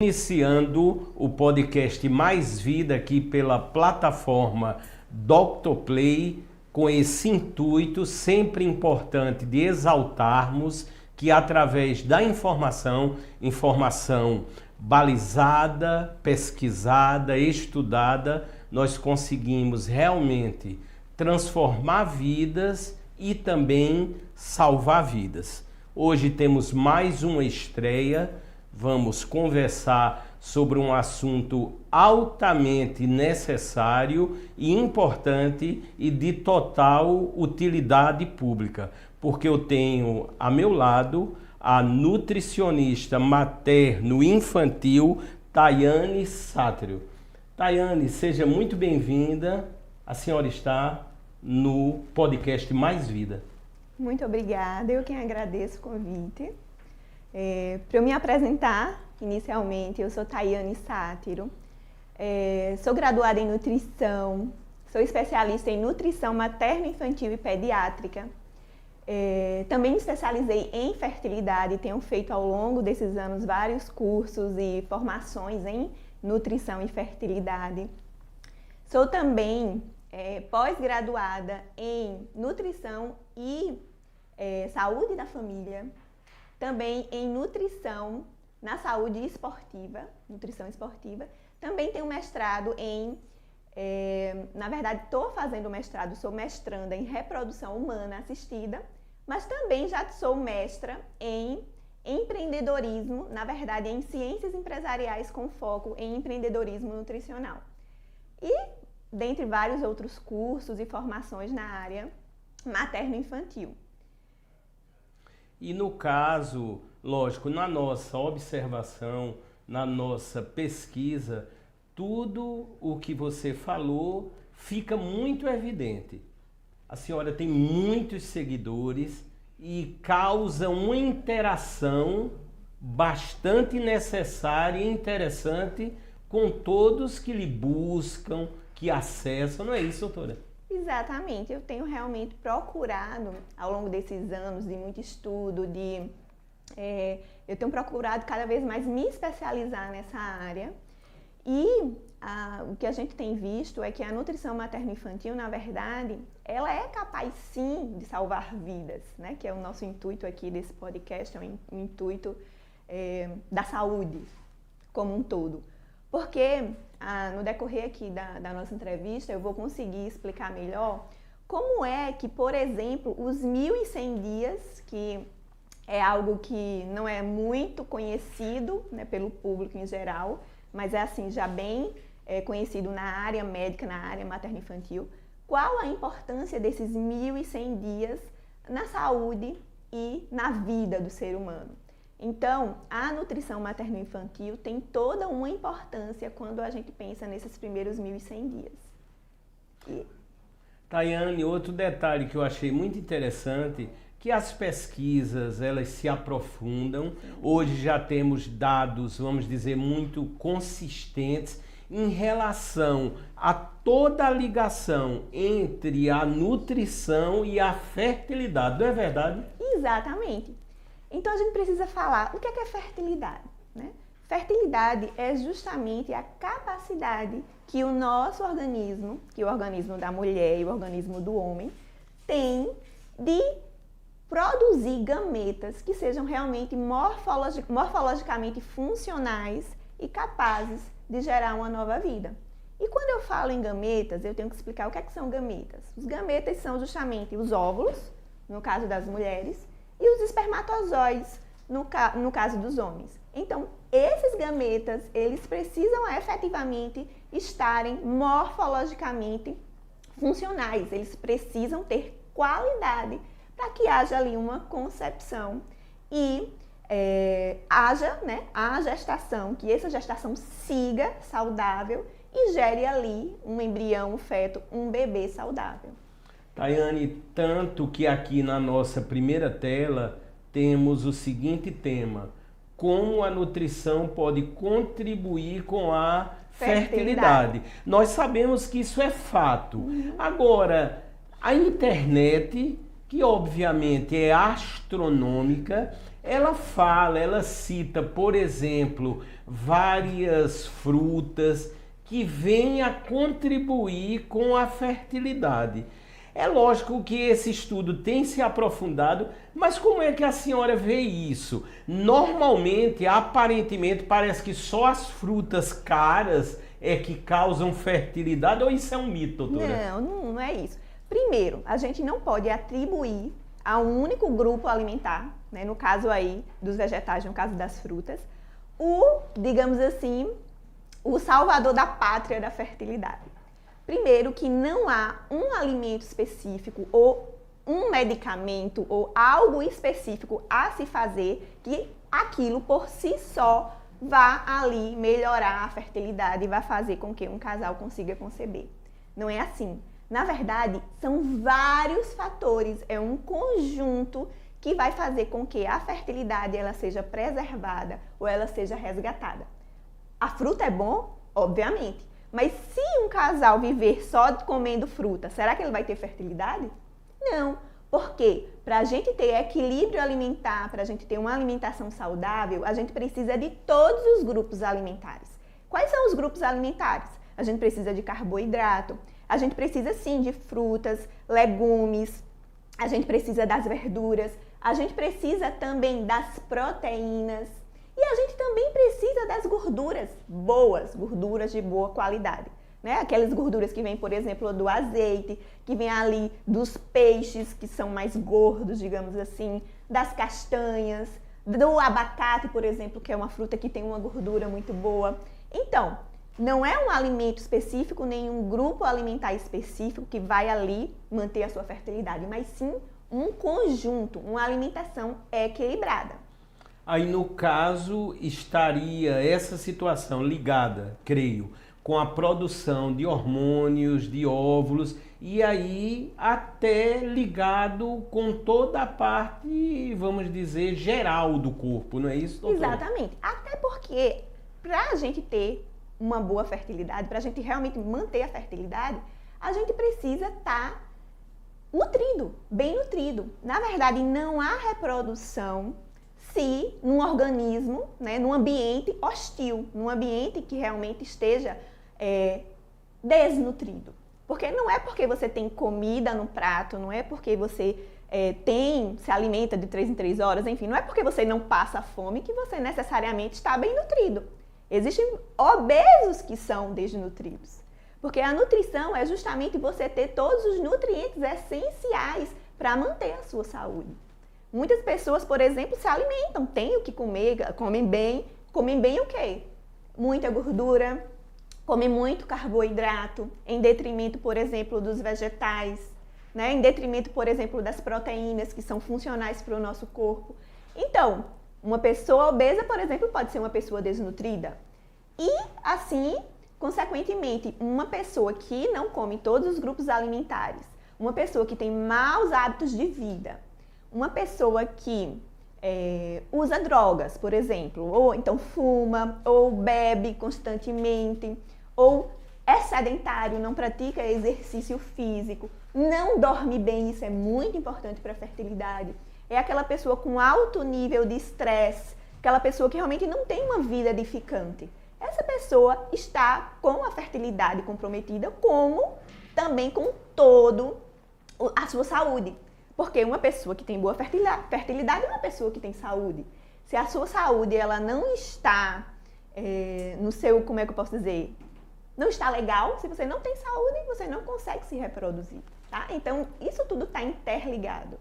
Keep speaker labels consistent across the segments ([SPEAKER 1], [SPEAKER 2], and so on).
[SPEAKER 1] Iniciando o podcast Mais Vida aqui pela plataforma Dr. Play, com esse intuito sempre importante de exaltarmos que através da informação balizada, pesquisada, estudada, nós conseguimos realmente transformar vidas e também salvar vidas. Hoje temos mais uma estreia. Vamos conversar sobre um assunto altamente necessário e importante e de total utilidade pública, porque eu tenho a meu lado a nutricionista materno-infantil Tayane Sátrio. Tayane, seja muito bem-vinda. A senhora está no podcast Mais Vida.
[SPEAKER 2] Muito obrigada, eu quem agradeço o convite. Para eu me apresentar, inicialmente, eu sou Tayane Sátrio, sou graduada em nutrição, sou especialista em nutrição materno-infantil e pediátrica, também me especializei em fertilidade, tenho feito ao longo desses anos vários cursos e formações em nutrição e fertilidade. Sou também pós-graduada em nutrição e saúde da família, também em nutrição na saúde esportiva, nutrição esportiva. Também tenho mestrado na verdade estou fazendo mestrado, sou mestranda em reprodução humana assistida, mas também já sou mestra em empreendedorismo, na verdade em ciências empresariais com foco em empreendedorismo nutricional. E dentre vários outros cursos e formações na área materno-infantil.
[SPEAKER 1] E no caso, lógico, na nossa observação, na nossa pesquisa, tudo o que você falou fica muito evidente. A senhora tem muitos seguidores e causa uma interação bastante necessária e interessante com todos que lhe buscam, que acessam, não é isso, doutora?
[SPEAKER 2] Exatamente, eu tenho realmente procurado, ao longo desses anos de muito estudo, eu tenho procurado cada vez mais me especializar nessa área. E o que a gente tem visto é que a nutrição materno-infantil, na verdade, ela é capaz sim de salvar vidas, né? Que é o nosso intuito aqui desse podcast, é o intuito da saúde como um todo. Porque no decorrer aqui da nossa entrevista eu vou conseguir explicar melhor como é que, por exemplo, os 1.100 dias, que é algo que não é muito conhecido, né, pelo público em geral, mas é assim já bem conhecido na área médica, na área materno-infantil, qual a importância desses 1.100 dias na saúde e na vida do ser humano. Então, a nutrição materno-infantil tem toda uma importância quando a gente pensa nesses primeiros 1.100 dias.
[SPEAKER 1] Tayane, outro detalhe que eu achei muito interessante, que as pesquisas, elas se aprofundam. Hoje já temos dados, vamos dizer, muito consistentes em relação a toda a ligação entre a nutrição e a fertilidade, não é verdade?
[SPEAKER 2] Exatamente. Então a gente precisa falar o que é fertilidade, né? Fertilidade é justamente a capacidade que o nosso organismo, que o organismo da mulher e o organismo do homem, tem de produzir gametas que sejam realmente morfologicamente funcionais e capazes de gerar uma nova vida. E quando eu falo em gametas, eu tenho que explicar o que são gametas. Os gametas são justamente os óvulos, no caso das mulheres, e os espermatozoides, no caso dos homens. Então, esses gametas, eles precisam efetivamente estarem morfologicamente funcionais. Eles precisam ter qualidade para que haja ali uma concepção e haja a gestação, que essa gestação siga saudável e gere ali um embrião, um feto, um bebê saudável.
[SPEAKER 1] Tayane, tanto que aqui na nossa primeira tela temos o seguinte tema: como a nutrição pode contribuir com a fertilidade. Nós sabemos que isso é fato. Agora, a internet, que obviamente é astronômica, ela fala, ela cita, por exemplo, várias frutas que vêm a contribuir com a fertilidade. É lógico que esse estudo tem se aprofundado, mas como é que a senhora vê isso? Normalmente, aparentemente, parece que só as frutas caras é que causam fertilidade, ou isso é um mito, doutora?
[SPEAKER 2] Não é isso. Primeiro, a gente não pode atribuir a um único grupo alimentar, né, no caso aí dos vegetais, no caso das frutas, digamos assim, o salvador da pátria da fertilidade. Primeiro, que não há um alimento específico ou um medicamento ou algo específico a se fazer que aquilo por si só vá ali melhorar a fertilidade e vai fazer com que um casal consiga conceber. Não é assim. Na verdade, são vários fatores, é um conjunto que vai fazer com que a fertilidade ela seja preservada ou ela seja resgatada. A fruta é bom? Obviamente. Mas se um casal viver só comendo fruta, será que ele vai ter fertilidade? Não. Por quê? Para a gente ter equilíbrio alimentar, para a gente ter uma alimentação saudável, a gente precisa de todos os grupos alimentares. Quais são os grupos alimentares? A gente precisa de carboidrato, a gente precisa sim de frutas, legumes, a gente precisa das verduras, a gente precisa também das proteínas. E a gente também precisa das gorduras boas, gorduras de boa qualidade, né? Aquelas gorduras que vêm, por exemplo, do azeite, que vêm ali dos peixes, que são mais gordos, digamos assim, das castanhas, do abacate, por exemplo, que é uma fruta que tem uma gordura muito boa. Então, não é um alimento específico, nem um grupo alimentar específico que vai ali manter a sua fertilidade, mas sim um conjunto, uma alimentação equilibrada.
[SPEAKER 1] Aí, no caso, estaria essa situação ligada, creio, com a produção de hormônios, de óvulos, e aí até ligado com toda a parte, vamos dizer, geral do corpo, não é isso, doutora?
[SPEAKER 2] Exatamente. Até porque, para a gente ter uma boa fertilidade, para a gente realmente manter a fertilidade, a gente precisa estar nutrido, bem nutrido. Na verdade, não há reprodução se num organismo, né, num ambiente hostil, num ambiente que realmente esteja desnutrido. Porque não é porque você tem comida no prato, não é porque você se alimenta de 3 em 3 horas, enfim, não é porque você não passa fome que você necessariamente está bem nutrido. Existem obesos que são desnutridos. Porque a nutrição é justamente você ter todos os nutrientes essenciais para manter a sua saúde. Muitas pessoas, por exemplo, se alimentam, têm o que comer, comem bem o quê? Muita gordura, comem muito carboidrato, em detrimento, por exemplo, dos vegetais, né? Em detrimento, por exemplo, das proteínas que são funcionais para o nosso corpo. Então, uma pessoa obesa, por exemplo, pode ser uma pessoa desnutrida. E, assim, consequentemente, uma pessoa que não come todos os grupos alimentares, uma pessoa que tem maus hábitos de vida, uma pessoa que usa drogas, por exemplo, ou então fuma, ou bebe constantemente, ou é sedentário, não pratica exercício físico, não dorme bem, isso é muito importante para a fertilidade. É aquela pessoa com alto nível de estresse, aquela pessoa que realmente não tem uma vida edificante. Essa pessoa está com a fertilidade comprometida, como também com todo a sua saúde. Porque uma pessoa que tem boa fertilidade é uma pessoa que tem saúde. Se a sua saúde ela não está no seu, como é que eu posso dizer? Não está legal, se você não tem saúde, você não consegue se reproduzir, tá? Então, isso tudo está interligado.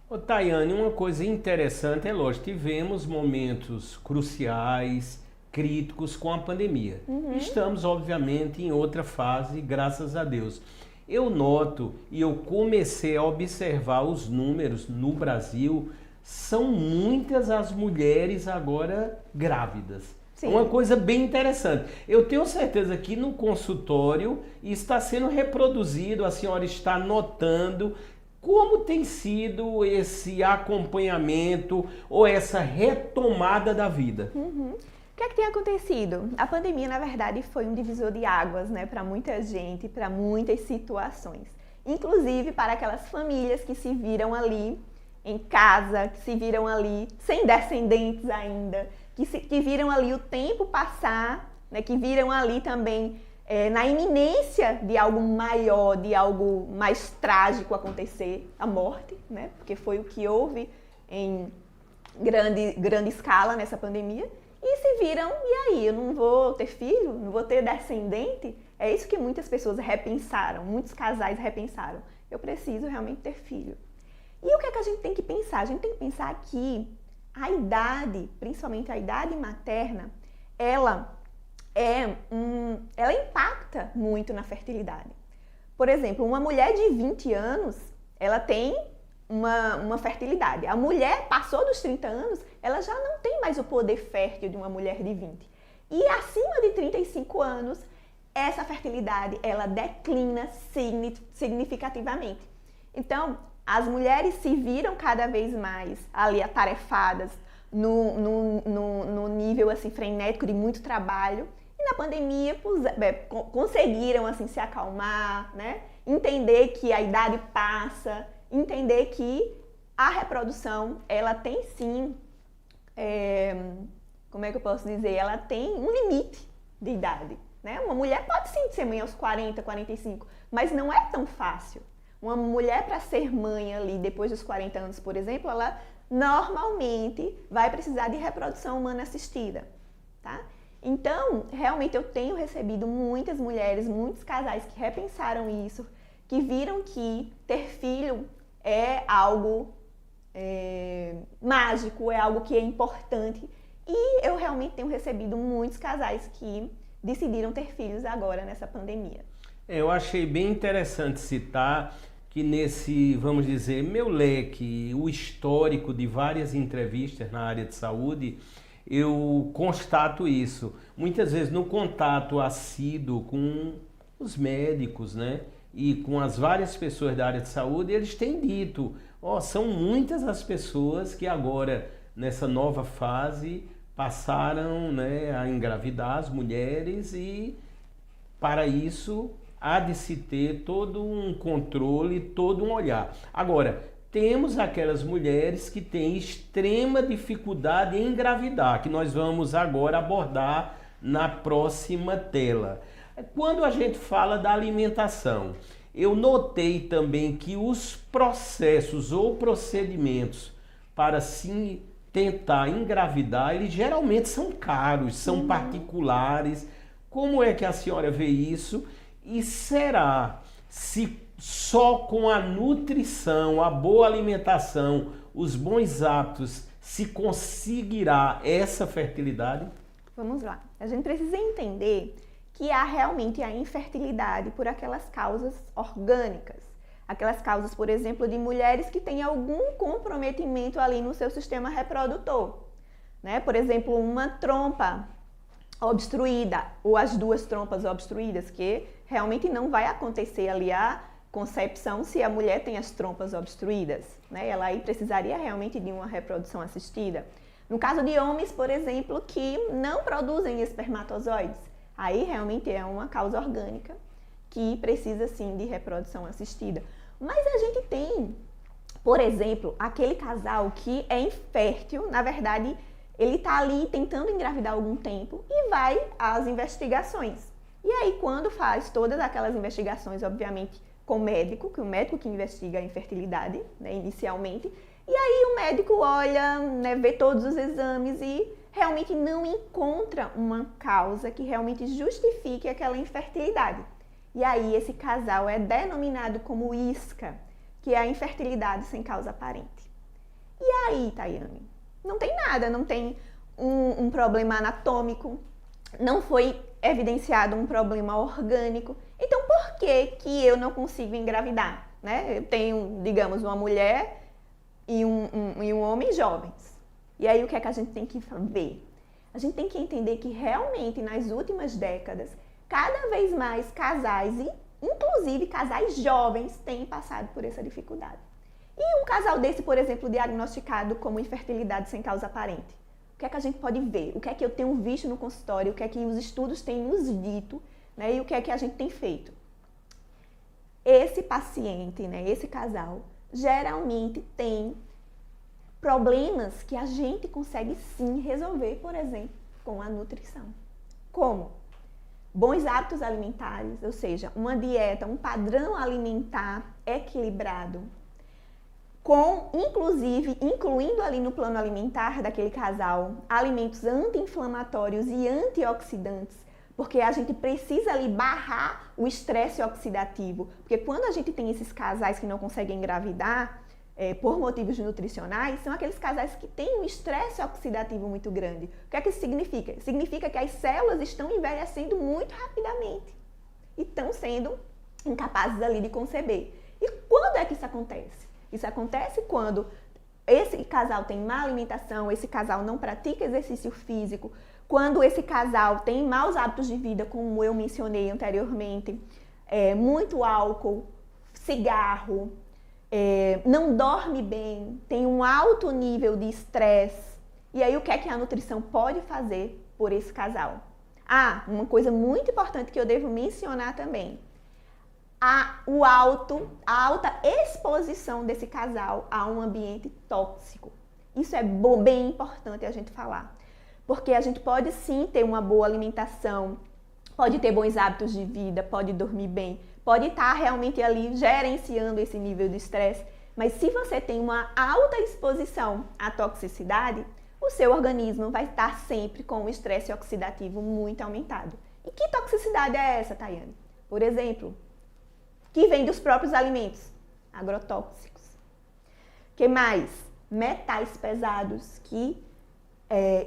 [SPEAKER 1] Ô, Tayane, uma coisa interessante é lógico, tivemos momentos cruciais, críticos com a pandemia. Estamos, obviamente, em outra fase, graças a Deus. Eu noto e eu comecei a observar os números no Brasil, são muitas as mulheres agora grávidas. Sim. Uma coisa bem interessante. Eu tenho certeza que no consultório está sendo reproduzido, a senhora está notando como tem sido esse acompanhamento ou essa retomada da vida.
[SPEAKER 2] O que é que tem acontecido? A pandemia, na verdade, foi um divisor de águas, né, para muita gente, para muitas situações. Inclusive para aquelas famílias que se viram ali em casa, que se viram ali sem descendentes ainda, que viram ali o tempo passar, né, que viram ali também na iminência de algo maior, de algo mais trágico acontecer, a morte, né, porque foi o que houve em grande escala nessa pandemia, e se viram, e aí, eu não vou ter filho, não vou ter descendente? É isso que muitas pessoas repensaram, muitos casais repensaram. Eu preciso realmente ter filho. E o que é que a gente tem que pensar? A gente tem que pensar que a idade, principalmente a idade materna, ela impacta muito na fertilidade. Por exemplo, uma mulher de 20 anos, ela tem uma fertilidade. A mulher passou dos 30 anos, ela já não tem mais o poder fértil de uma mulher de 20. E acima de 35 anos, essa fertilidade, ela declina significativamente. Então, as mulheres se viram cada vez mais ali atarefadas no nível assim, frenético de muito trabalho. E na pandemia conseguiram assim, se acalmar, né? Entender que a idade passa, entender que a reprodução, ela tem sim, como é que eu posso dizer? Ela tem um limite de idade, né? Uma mulher pode sim ser mãe aos 40, 45, mas não é tão fácil. Uma mulher para ser mãe ali depois dos 40 anos, por exemplo, ela normalmente vai precisar de reprodução humana assistida, tá? Então, realmente eu tenho recebido muitas mulheres, muitos casais que repensaram isso, que viram que ter filho é algo mágico, é algo que é importante. E eu realmente tenho recebido muitos casais que decidiram ter filhos agora nessa pandemia.
[SPEAKER 1] Eu achei bem interessante citar que nesse, vamos dizer, meu leque, o histórico de várias entrevistas na área de saúde, eu constato isso. Muitas vezes no contato assíduo com os médicos, né? E com as várias pessoas da área de saúde, eles têm dito, são muitas as pessoas que agora, nessa nova fase, passaram, né, a engravidar as mulheres, e para isso há de se ter todo um controle, todo um olhar. Agora, temos aquelas mulheres que têm extrema dificuldade em engravidar, que nós vamos agora abordar na próxima tela. Quando a gente fala da alimentação, eu notei também que os processos ou procedimentos para se tentar engravidar, eles geralmente são caros, são particulares. Como é que a senhora vê isso? E será se só com a nutrição, a boa alimentação, os bons hábitos, se conseguirá essa fertilidade?
[SPEAKER 2] Vamos lá. A gente precisa entender que há realmente a infertilidade por aquelas causas orgânicas. Aquelas causas, por exemplo, de mulheres que têm algum comprometimento ali no seu sistema reprodutor, né? Por exemplo, uma trompa obstruída ou as duas trompas obstruídas, que realmente não vai acontecer ali a concepção se a mulher tem as trompas obstruídas, né? Ela aí precisaria realmente de uma reprodução assistida. No caso de homens, por exemplo, que não produzem espermatozoides, aí realmente é uma causa orgânica que precisa sim de reprodução assistida. Mas a gente tem, por exemplo, aquele casal que é infértil, na verdade, ele está ali tentando engravidar há algum tempo e vai às investigações. E aí, quando faz todas aquelas investigações, obviamente, com o médico, que o médico que investiga a infertilidade, né, inicialmente, e aí o médico olha, né, vê todos os exames e realmente não encontra uma causa que realmente justifique aquela infertilidade. E aí esse casal é denominado como ISCA, que é a infertilidade sem causa aparente. E aí, Tayane? Não tem nada, não tem um problema anatômico, não foi evidenciado um problema orgânico. Então, por que eu não consigo engravidar? Né? Eu tenho, digamos, uma mulher e um homem jovens. E aí, o que é que a gente tem que ver? A gente tem que entender que realmente, nas últimas décadas, cada vez mais casais, e inclusive casais jovens, têm passado por essa dificuldade. E um casal desse, por exemplo, diagnosticado como infertilidade sem causa aparente, o que é que a gente pode ver? O que é que eu tenho visto no consultório? O que é que os estudos têm nos dito? Né? E o que é que a gente tem feito? Esse paciente, né, esse casal, geralmente tem problemas que a gente consegue sim resolver, por exemplo, com a nutrição. Como? Bons hábitos alimentares, ou seja, uma dieta, um padrão alimentar equilibrado, incluindo ali no plano alimentar daquele casal, alimentos anti-inflamatórios e antioxidantes, porque a gente precisa ali barrar o estresse oxidativo, porque quando a gente tem esses casais que não conseguem engravidar, por motivos nutricionais, são aqueles casais que têm um estresse oxidativo muito grande. O que é que isso significa? Significa que as células estão envelhecendo muito rapidamente e estão sendo incapazes ali de conceber. E quando é que isso acontece? Isso acontece quando esse casal tem má alimentação, esse casal não pratica exercício físico, quando esse casal tem maus hábitos de vida, como eu mencionei anteriormente, muito álcool, cigarro, não dorme bem, tem um alto nível de estresse. E aí o que é que a nutrição pode fazer por esse casal? Uma coisa muito importante que eu devo mencionar também. A alta exposição desse casal a um ambiente tóxico. Isso é bem importante a gente falar. Porque a gente pode sim ter uma boa alimentação, pode ter bons hábitos de vida, pode dormir bem, pode estar realmente ali gerenciando esse nível de estresse, mas se você tem uma alta exposição à toxicidade, o seu organismo vai estar sempre com o estresse oxidativo muito aumentado. E que toxicidade é essa, Tayane? Por exemplo, que vem dos próprios alimentos, agrotóxicos. Que mais? Metais pesados que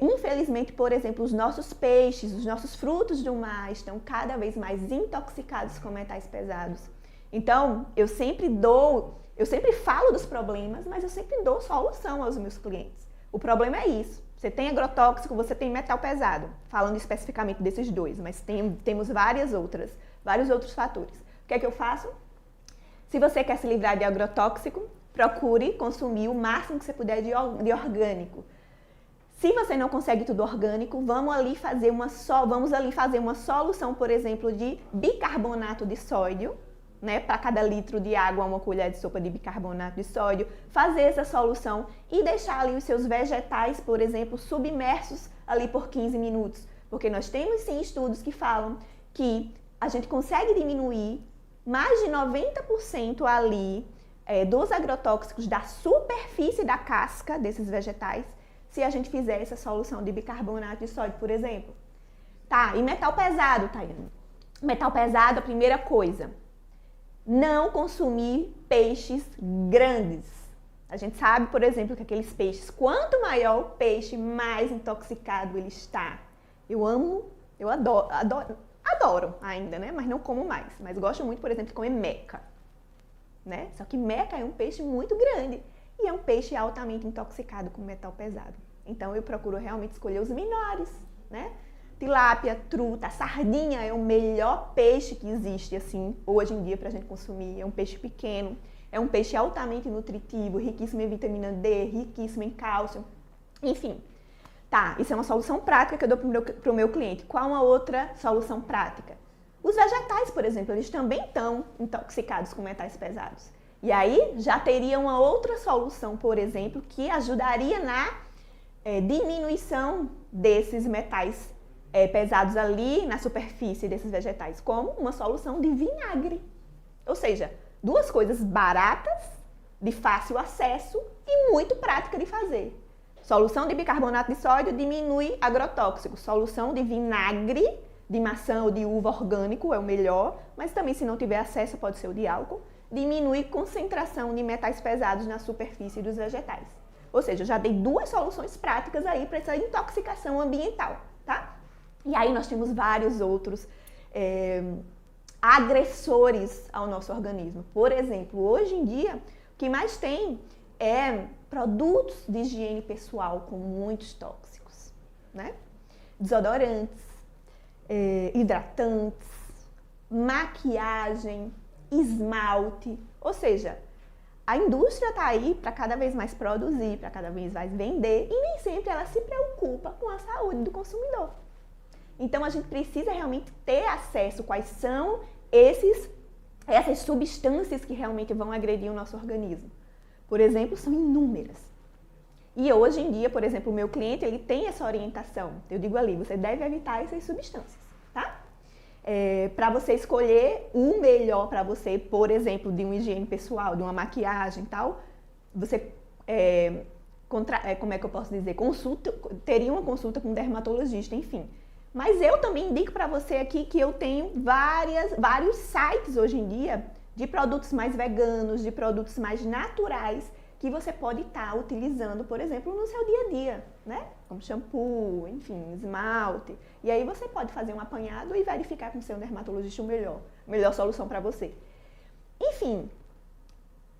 [SPEAKER 2] infelizmente, por exemplo, os nossos peixes, os nossos frutos do mar estão cada vez mais intoxicados com metais pesados. Então, eu sempre falo dos problemas, mas eu sempre dou solução aos meus clientes. O problema é isso. Você tem agrotóxico, você tem metal pesado, falando especificamente desses dois, mas temos vários outros fatores. O que é que eu faço? Se você quer se livrar de agrotóxico, procure consumir o máximo que você puder de orgânico. Se você não consegue tudo orgânico, vamos ali fazer uma solução, por exemplo, de bicarbonato de sódio, né? Para cada litro de água, uma colher de sopa de bicarbonato de sódio. Fazer essa solução e deixar ali os seus vegetais, por exemplo, submersos ali por 15 minutos. Porque nós temos sim estudos que falam que a gente consegue diminuir mais de 90% ali dos agrotóxicos da superfície da casca desses vegetais, se a gente fizer essa solução de bicarbonato de sódio, por exemplo. Tá, e metal pesado, Tayane? Metal pesado, a primeira coisa, não consumir peixes grandes. A gente sabe, por exemplo, que aqueles peixes, quanto maior o peixe, mais intoxicado ele está. Eu adoro ainda, né? Mas não como mais. Mas gosto muito, por exemplo, de comer meca, né? Só que meca é um peixe muito grande. E é um peixe altamente intoxicado com metal pesado. Então, eu procuro realmente escolher os menores, né? Tilápia, truta, sardinha é o melhor peixe que existe, assim, hoje em dia pra gente consumir. É um peixe pequeno, é um peixe altamente nutritivo, riquíssimo em vitamina D, riquíssimo em cálcio. Enfim, tá, isso é uma solução prática que eu dou pro meu cliente. Qual uma outra solução prática? Os vegetais, por exemplo, eles também estão intoxicados com metais pesados. E aí, já teria uma outra solução, por exemplo, que ajudaria na diminuição desses metais pesados ali na superfície desses vegetais, como uma solução de vinagre. Ou seja, duas coisas baratas, de fácil acesso e muito prática de fazer. Solução de bicarbonato de sódio diminui agrotóxicos. Solução de vinagre de maçã ou de uva orgânico é o melhor, mas também se não tiver acesso pode ser o de álcool. Diminui concentração de metais pesados na superfície dos vegetais. Ou seja, eu já dei duas soluções práticas aí para essa intoxicação ambiental, tá? E aí nós temos vários outros agressores ao nosso organismo. Por exemplo, hoje em dia, o que mais tem é produtos de higiene pessoal com muitos tóxicos, né? Desodorantes, hidratantes, maquiagem, esmalte, ou seja, a indústria está aí para cada vez mais produzir, para cada vez mais vender e nem sempre ela se preocupa com a saúde do consumidor. Então a gente precisa realmente ter acesso quais são essas substâncias que realmente vão agredir o nosso organismo. Por exemplo, são inúmeras. E hoje em dia, por exemplo, o meu cliente, ele tem essa orientação. Eu digo ali, você deve evitar essas substâncias, tá? Para você escolher o melhor para você, por exemplo, de uma higiene pessoal, de uma maquiagem e tal, você, como é que eu posso dizer, teria uma consulta com um dermatologista, enfim. Mas eu também indico para você aqui que eu tenho vários sites hoje em dia de produtos mais veganos, de produtos mais naturais, que você pode estar utilizando, por exemplo, no seu dia a dia, né? Como shampoo, enfim, esmalte. E aí você pode fazer um apanhado e verificar com o seu dermatologista a melhor solução para você. Enfim,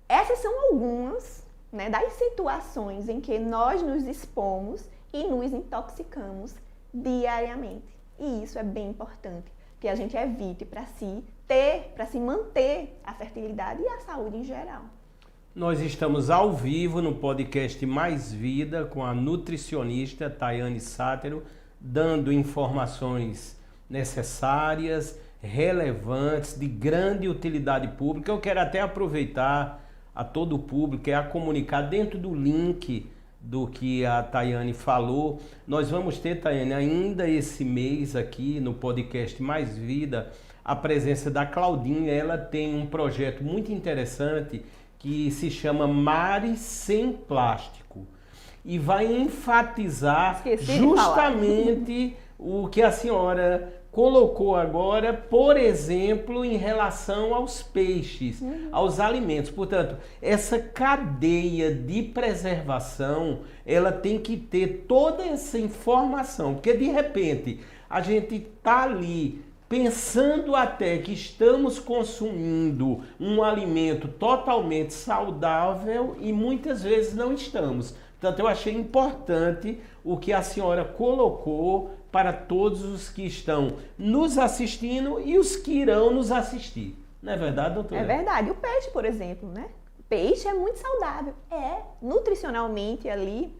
[SPEAKER 2] essas são algumas, né, das situações em que nós nos expomos e nos intoxicamos diariamente. E isso é bem importante, que a gente evite para se manter a fertilidade e a saúde em geral.
[SPEAKER 1] Nós estamos ao vivo no podcast Mais Vida com a nutricionista Tayane Sátero, dando informações necessárias, relevantes, de grande utilidade pública. Eu quero até aproveitar a todo o público a comunicar dentro do link do que a Tayane falou. Nós vamos ter, Tayane, ainda esse mês aqui no podcast Mais Vida, a presença da Claudinha. Ela tem um projeto muito interessante que se chama Mares Sem Plástico e vai enfatizar justamente o que a senhora colocou agora, por exemplo, em relação aos peixes, aos alimentos. Portanto, essa cadeia de preservação, ela tem que ter toda essa informação, porque de repente a gente está ali pensando até que estamos consumindo um alimento totalmente saudável e muitas vezes não estamos. Portanto, eu achei importante o que a senhora colocou para todos os que estão nos assistindo e os que irão nos assistir. Não é verdade, doutora?
[SPEAKER 2] É verdade. O peixe, por exemplo, né? O peixe é muito saudável. Nutricionalmente ali,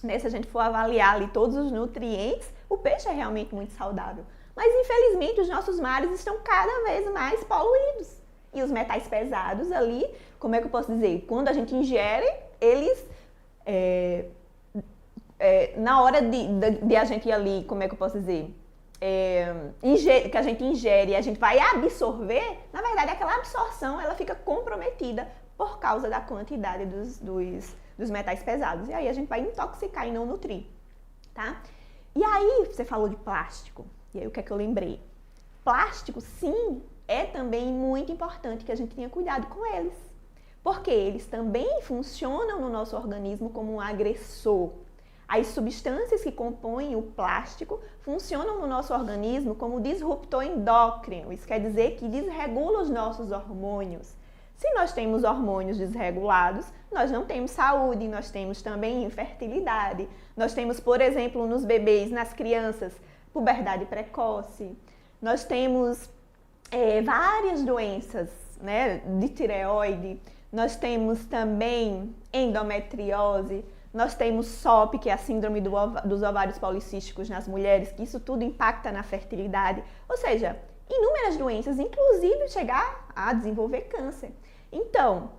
[SPEAKER 2] né? Se a gente for avaliar ali todos os nutrientes, o peixe é realmente muito saudável. Mas, infelizmente, os nossos mares estão cada vez mais poluídos. E os metais pesados ali, como é que eu posso dizer? Quando a gente ingere, eles, na hora de a gente ir ali, como é que eu posso dizer? Que a gente ingere e a gente vai absorver, na verdade, aquela absorção, ela fica comprometida por causa da quantidade dos metais pesados. E aí a gente vai intoxicar e não nutrir, tá? E aí, você falou de plástico. E aí, o que é que eu lembrei? Plástico, sim, é também muito importante que a gente tenha cuidado com eles. Porque eles também funcionam no nosso organismo como um agressor. As substâncias que compõem o plástico funcionam no nosso organismo como disruptor endócrino. Isso quer dizer que desregula os nossos hormônios. Se nós temos hormônios desregulados, nós não temos saúde, nós temos também infertilidade. Nós temos, por exemplo, nos bebês, nas crianças, puberdade precoce. Nós temos várias doenças, né, de tireoide. Nós temos também endometriose. Nós temos SOP, que é a síndrome dos ovários policísticos nas mulheres, que isso tudo impacta na fertilidade. Ou seja, inúmeras doenças, inclusive chegar a desenvolver câncer. Então,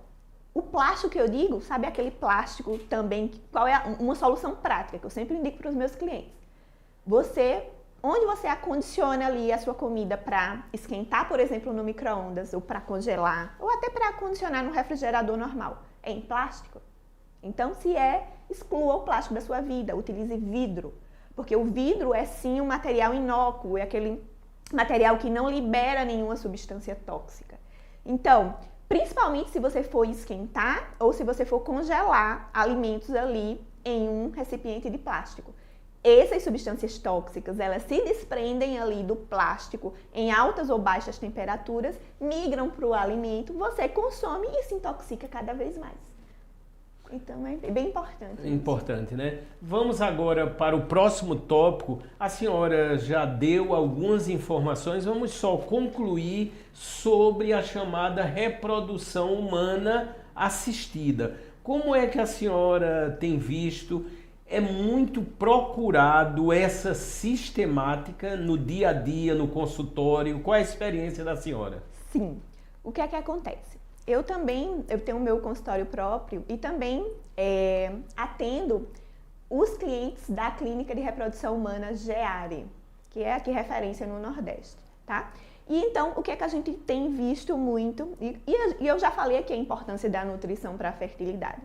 [SPEAKER 2] o plástico que eu digo, sabe aquele plástico também, qual é uma solução prática que eu sempre indico para os meus clientes? Onde você acondiciona ali a sua comida para esquentar, por exemplo, no micro-ondas, ou para congelar, ou até para acondicionar no refrigerador normal, é em plástico? Então, exclua o plástico da sua vida, utilize vidro, porque o vidro é sim um material inócuo, é aquele material que não libera nenhuma substância tóxica. Então, principalmente se você for esquentar ou se você for congelar alimentos ali em um recipiente de plástico. Essas substâncias tóxicas, elas se desprendem ali do plástico em altas ou baixas temperaturas, migram para o alimento, você consome e se intoxica cada vez mais. Então é bem importante.
[SPEAKER 1] Importante, né? Vamos agora para o próximo tópico. A senhora já deu algumas informações, vamos só concluir sobre a chamada reprodução humana assistida. Como é que a senhora tem visto? É muito procurado essa sistemática no dia a dia, no consultório? Qual é a experiência da senhora?
[SPEAKER 2] Sim. O que é que acontece? eu tenho o meu consultório próprio e também atendo os clientes da Clínica de Reprodução Humana GEARE, que é aqui referência no Nordeste, tá? E então, o que é que a gente tem visto muito, e eu já falei aqui a importância da nutrição para a fertilidade.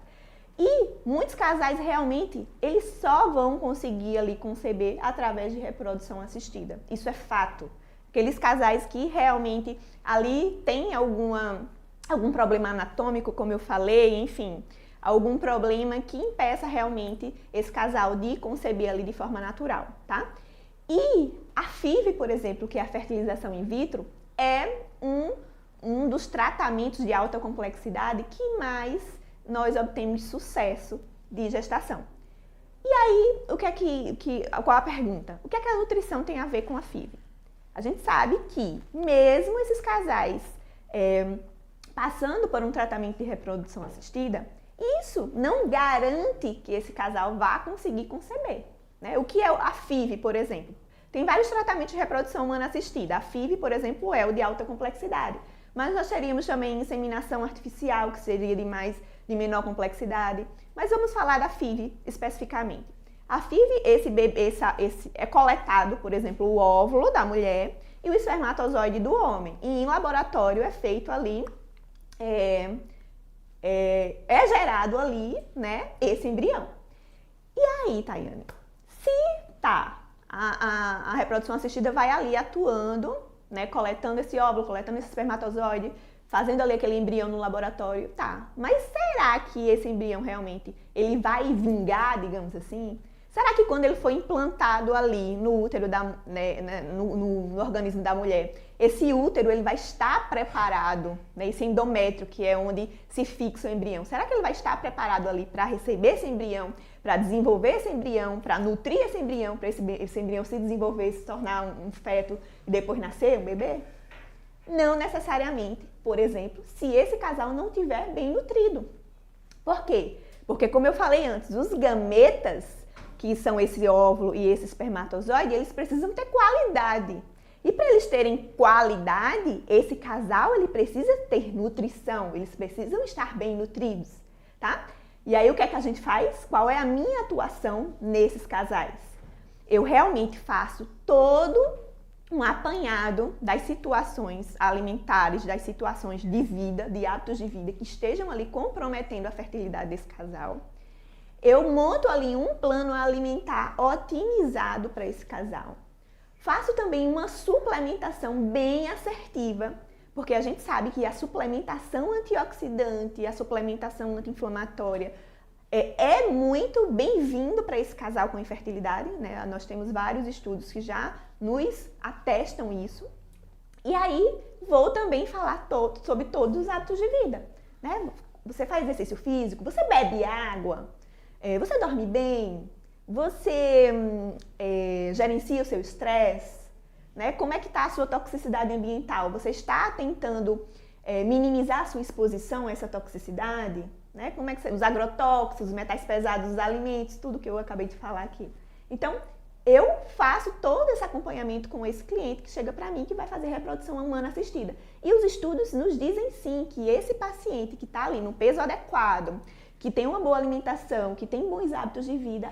[SPEAKER 2] E muitos casais realmente, eles só vão conseguir ali conceber através de reprodução assistida. Isso é fato. Aqueles casais que realmente ali tem algum problema anatômico, como eu falei, enfim, algum problema que impeça realmente esse casal de conceber ali de forma natural, tá? E a FIV, por exemplo, que é a fertilização in vitro, é um dos tratamentos de alta complexidade que mais nós obtemos sucesso de gestação. E aí, qual a pergunta? O que é que a nutrição tem a ver com a FIV? A gente sabe que mesmo esses casais passando por um tratamento de reprodução assistida, isso não garante que esse casal vá conseguir conceber, né? O que é a FIV, por exemplo? Tem vários tratamentos de reprodução humana assistida. A FIV, por exemplo, é o de alta complexidade. Mas nós teríamos também inseminação artificial, que seria de menor complexidade. Mas vamos falar da FIV especificamente. A FIV, é coletado, por exemplo, o óvulo da mulher e o espermatozoide do homem. E em laboratório é feito ali, é gerado ali, né, esse embrião. E aí, Tayane, se a reprodução assistida vai ali atuando, né, coletando esse óvulo, coletando esse espermatozoide, fazendo ali aquele embrião no laboratório, tá. Mas será que esse embrião realmente, ele vai vingar, digamos assim? Será que quando ele foi implantado ali no útero, no organismo da mulher, esse útero ele vai estar preparado, né, esse endométrio, que é onde se fixa o embrião, será que ele vai estar preparado ali para receber esse embrião, para desenvolver esse embrião, para nutrir esse embrião, para esse embrião se desenvolver, se tornar um feto e depois nascer um bebê? Não necessariamente, por exemplo, se esse casal não estiver bem nutrido. Por quê? Porque, como eu falei antes, os gametas, que são esse óvulo e esse espermatozoide, eles precisam ter qualidade. E para eles terem qualidade, esse casal ele precisa ter nutrição, eles precisam estar bem nutridos, tá? E aí o que é que a gente faz? Qual é a minha atuação nesses casais? Eu realmente faço todo um apanhado das situações alimentares, das situações de vida, de hábitos de vida que estejam ali comprometendo a fertilidade desse casal. Eu monto ali um plano alimentar otimizado para esse casal. Faço também uma suplementação bem assertiva, porque a gente sabe que a suplementação antioxidante, a suplementação anti-inflamatória é muito bem-vindo para esse casal com infertilidade, né? Nós temos vários estudos que já nos atestam isso. E aí, vou também falar sobre todos os hábitos de vida, né? Você faz exercício físico, você bebe água, você dorme bem, você gerencia o seu estresse, né? Como é que está a sua toxicidade ambiental? Você está tentando minimizar a sua exposição a essa toxicidade? Né? Como é que os agrotóxicos, os metais pesados dos alimentos, tudo que eu acabei de falar aqui. Então, eu faço todo esse acompanhamento com esse cliente que chega para mim que vai fazer reprodução humana assistida. E os estudos nos dizem sim que esse paciente que está ali no peso adequado, que tem uma boa alimentação, que tem bons hábitos de vida,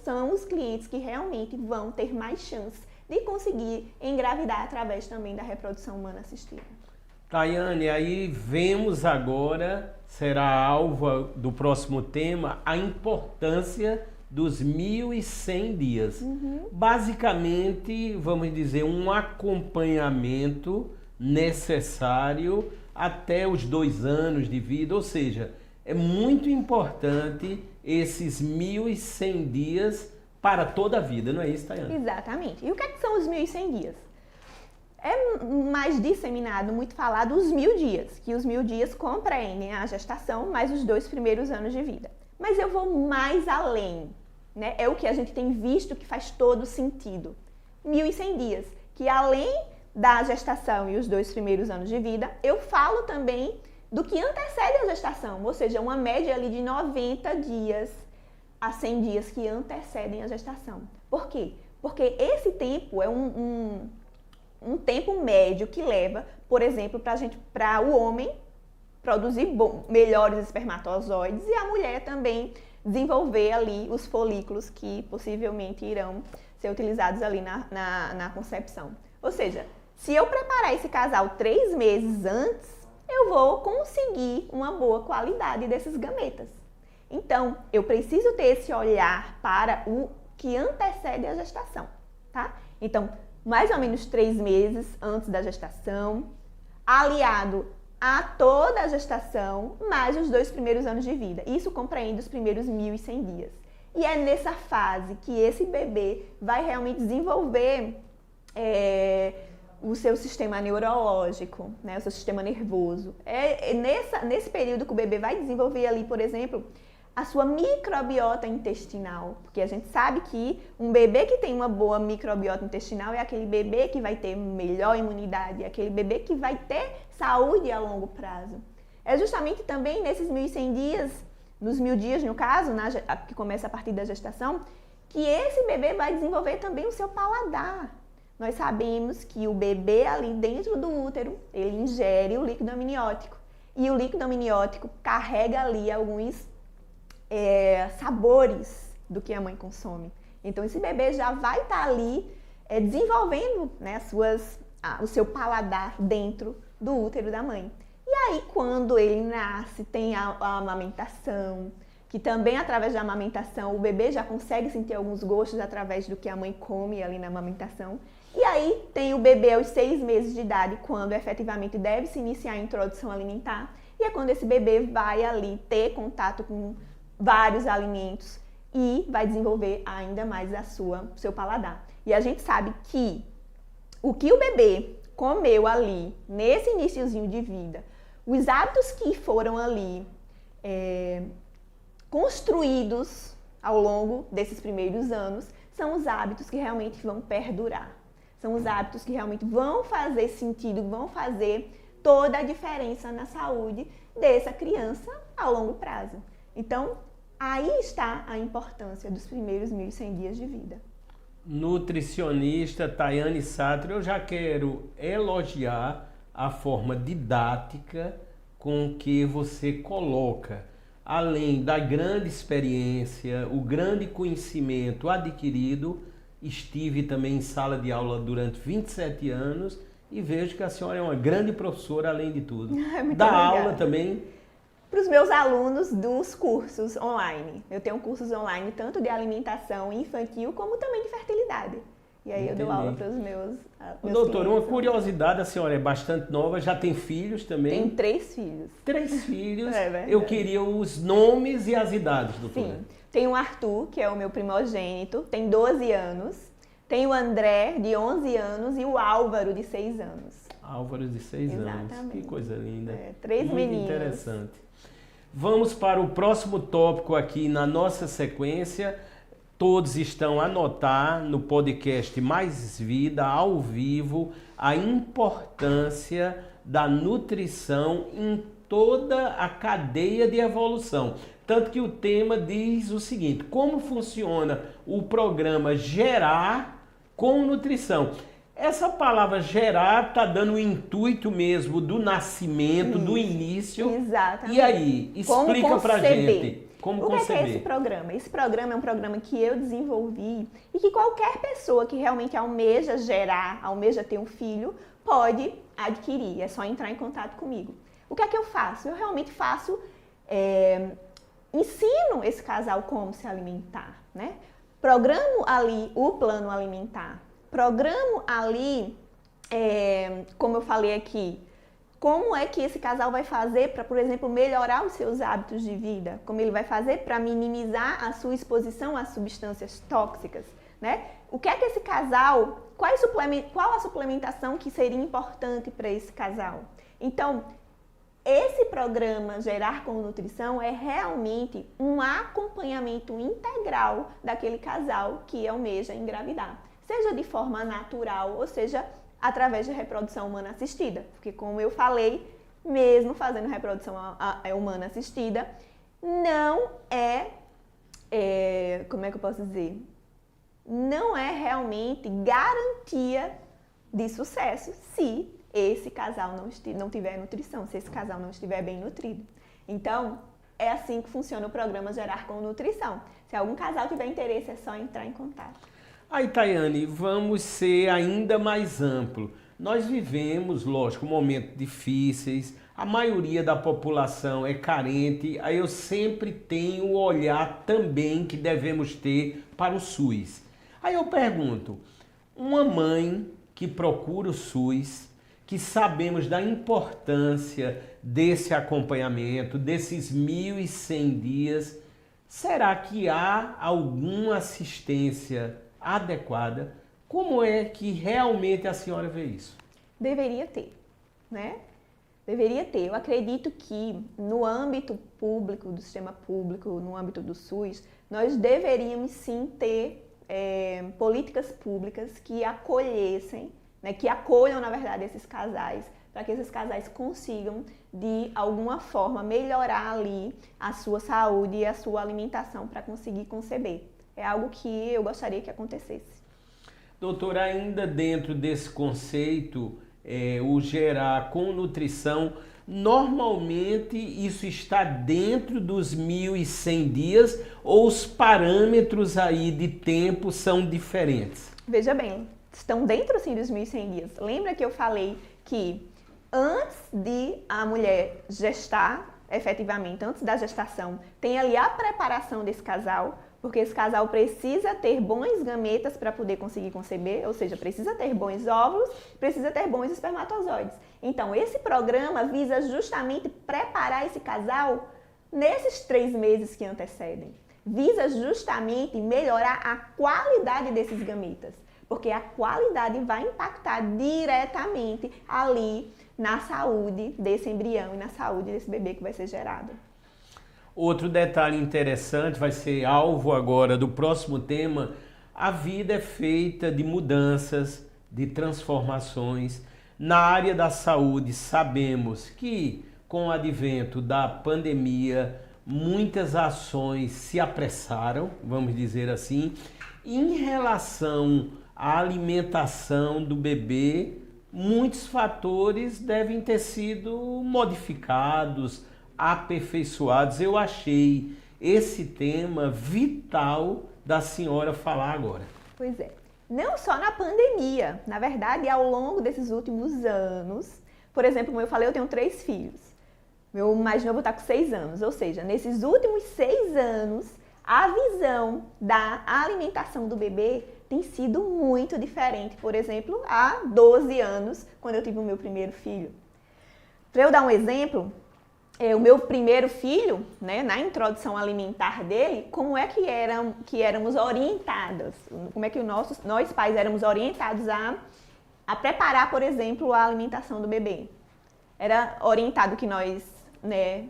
[SPEAKER 2] são os clientes que realmente vão ter mais chance de conseguir engravidar através também da reprodução humana assistida.
[SPEAKER 1] Tayane, aí vemos agora, será alvo do próximo tema, a importância dos 1.100 dias. Basicamente, vamos dizer, um acompanhamento necessário até os 2 anos de vida, ou seja, é muito importante esses 1.100 dias para toda a vida, não é isso, Tayane?
[SPEAKER 2] Exatamente. E o que são os 1.100 dias? É mais disseminado, muito falado, os 1.000 dias, que os 1.000 dias compreendem a gestação mais os 2 primeiros anos de vida. Mas eu vou mais além, né? É o que a gente tem visto que faz todo sentido. 1.100 dias, que além da gestação e os 2 primeiros anos de vida, eu falo também do que antecede a gestação, ou seja, uma média ali de 90 dias a 100 dias que antecedem a gestação. Por quê? Porque esse tempo é um tempo médio que leva, por exemplo, para o homem, produzir melhores espermatozoides e a mulher também desenvolver ali os folículos que possivelmente irão ser utilizados ali na concepção. Ou seja, se eu preparar esse casal 3 meses antes, eu vou conseguir uma boa qualidade desses gametas. Então, eu preciso ter esse olhar para o que antecede a gestação, tá? Então, mais ou menos 3 meses antes da gestação, aliado a toda a gestação, mais os 2 primeiros anos de vida. Isso compreende os primeiros 1.100 dias. E é nessa fase que esse bebê vai realmente desenvolver o seu sistema neurológico, né, o seu sistema nervoso. Nesse período que o bebê vai desenvolver ali, por exemplo, a sua microbiota intestinal, porque a gente sabe que um bebê que tem uma boa microbiota intestinal é aquele bebê que vai ter melhor imunidade, é aquele bebê que vai ter saúde a longo prazo. É justamente também nesses 1.100 dias, nos 1.000 dias no caso, que começa a partir da gestação, que esse bebê vai desenvolver também o seu paladar. Nós sabemos que o bebê ali dentro do útero, ele ingere o líquido amniótico. E o líquido amniótico carrega ali alguns sabores do que a mãe consome. Então esse bebê já vai estar ali desenvolvendo, né, o seu paladar dentro do útero da mãe. E aí quando ele nasce, tem a amamentação, que também através da amamentação o bebê já consegue sentir alguns gostos através do que a mãe come ali na amamentação. E aí tem o bebê aos 6 meses de idade, quando efetivamente deve se iniciar a introdução alimentar. E é quando esse bebê vai ali ter contato com vários alimentos e vai desenvolver ainda mais o seu paladar. E a gente sabe que o que o bebê comeu ali, nesse iniciozinho de vida, os hábitos que foram ali construídos ao longo desses primeiros anos, são os hábitos que realmente vão perdurar. São os hábitos que realmente vão fazer sentido, vão fazer toda a diferença na saúde dessa criança a longo prazo. Então, aí está a importância dos primeiros 1.100 dias de vida.
[SPEAKER 1] Nutricionista Tayane Sátiro, eu já quero elogiar a forma didática com que você coloca, além da grande experiência, o grande conhecimento adquirido. Estive também em sala de aula durante 27 anos e vejo que a senhora é uma grande professora, além de tudo. Dá aula também?
[SPEAKER 2] Para os meus alunos dos cursos online. Eu tenho cursos online tanto de alimentação infantil como também de fertilidade. E aí eu dou aula para os meus
[SPEAKER 1] doutora, uma
[SPEAKER 2] clientes.
[SPEAKER 1] curiosidade, a senhora é bastante nova, já tem filhos também?
[SPEAKER 2] Tenho 3 filhos.
[SPEAKER 1] 3 filhos.
[SPEAKER 2] É verdade.
[SPEAKER 1] Eu queria os nomes e as idades, doutora.
[SPEAKER 2] Sim. Tem o Arthur, que é o meu primogênito, tem 12 anos. Tem o André, de 11 anos, e o Álvaro, de 6 anos.
[SPEAKER 1] Álvaro, de 6 anos.
[SPEAKER 2] Exatamente.
[SPEAKER 1] Que coisa linda.
[SPEAKER 2] 3 meninos.
[SPEAKER 1] Muito interessante. Vamos para o próximo tópico aqui na nossa sequência. Todos estão a anotar no podcast Mais Vida, ao vivo, a importância da nutrição em toda a cadeia de evolução. Tanto que o tema diz o seguinte: como funciona o programa Gerar com Nutrição. Essa palavra gerar está dando o intuito mesmo do nascimento, do início.
[SPEAKER 2] Exatamente.
[SPEAKER 1] E aí, explica pra gente. Como conceber?
[SPEAKER 2] O que é esse programa? Esse programa é um programa que eu desenvolvi e que qualquer pessoa que realmente almeja gerar, almeja ter um filho, pode adquirir. É só entrar em contato comigo. O que é que eu faço? Eu realmente faço, ensino esse casal como se alimentar, né? Programo ali o plano alimentar. Programo ali, como eu falei aqui, como é que esse casal vai fazer para, por exemplo, melhorar os seus hábitos de vida? Como ele vai fazer para minimizar a sua exposição às substâncias tóxicas, né? O que é que esse casal, qual a suplementação que seria importante para esse casal? Então, esse programa Gerar com Nutrição é realmente um acompanhamento integral daquele casal que almeja engravidar. Seja de forma natural, ou seja, através de reprodução humana assistida. Porque, como eu falei, mesmo fazendo reprodução humana assistida, não como é que eu posso dizer? Não é realmente garantia de sucesso se esse casal não tiver nutrição, se esse casal não estiver bem nutrido. Então, é assim que funciona o programa Gerar com Nutrição. Se algum casal tiver interesse, é só entrar em contato.
[SPEAKER 1] Aí, Tayane, vamos ser ainda mais amplo. Nós vivemos, lógico, momentos difíceis, a maioria da população é carente, aí eu sempre tenho o olhar também que devemos ter para o SUS. Aí eu pergunto, uma mãe que procura o SUS, que sabemos da importância desse acompanhamento, desses 1.100 dias, será que há alguma assistência adequada? Como é que realmente a senhora vê isso?
[SPEAKER 2] Deveria ter, né? Deveria ter. Eu acredito que no âmbito público, do sistema público, no âmbito do SUS, nós deveríamos sim ter políticas públicas que acolhessem, né, que acolham, na verdade, esses casais, para que esses casais consigam, de alguma forma, melhorar ali a sua saúde e a sua alimentação para conseguir conceber. É algo que eu gostaria que acontecesse.
[SPEAKER 1] Doutora, ainda dentro desse conceito, o gerar com nutrição, normalmente isso está dentro dos 1.100 dias ou os parâmetros aí de tempo são diferentes?
[SPEAKER 2] Veja bem, estão dentro sim dos 1.100 dias. Lembra que eu falei que antes de a mulher gestar, efetivamente, antes da gestação, tem ali a preparação desse casal, porque esse casal precisa ter bons gametas para poder conseguir conceber, ou seja, precisa ter bons óvulos, precisa ter bons espermatozoides. Então, esse programa visa justamente preparar esse casal nesses 3 meses que antecedem. Visa justamente melhorar a qualidade desses gametas, porque a qualidade vai impactar diretamente ali na saúde desse embrião e na saúde desse bebê que vai ser gerado.
[SPEAKER 1] Outro detalhe interessante, vai ser alvo agora do próximo tema, a vida é feita de mudanças, de transformações. Na área da saúde, sabemos que com o advento da pandemia, muitas ações se apressaram, vamos dizer assim. Em relação à alimentação do bebê, muitos fatores devem ter sido modificados, aperfeiçoados. Eu achei esse tema vital da senhora falar agora.
[SPEAKER 2] Pois é. Não só na pandemia, na verdade, ao longo desses últimos anos, por exemplo, como eu falei, eu tenho 3 filhos. Meu mais novo está com 6 anos, ou seja, nesses últimos 6 anos, a visão da alimentação do bebê tem sido muito diferente. Por exemplo, há 12 anos, quando eu tive o meu primeiro filho. Para eu dar um exemplo, o meu primeiro filho, né, na introdução alimentar dele, como é que éramos orientados, como é que nós pais éramos orientados a preparar, por exemplo, a alimentação do bebê. Era orientado que nós, né,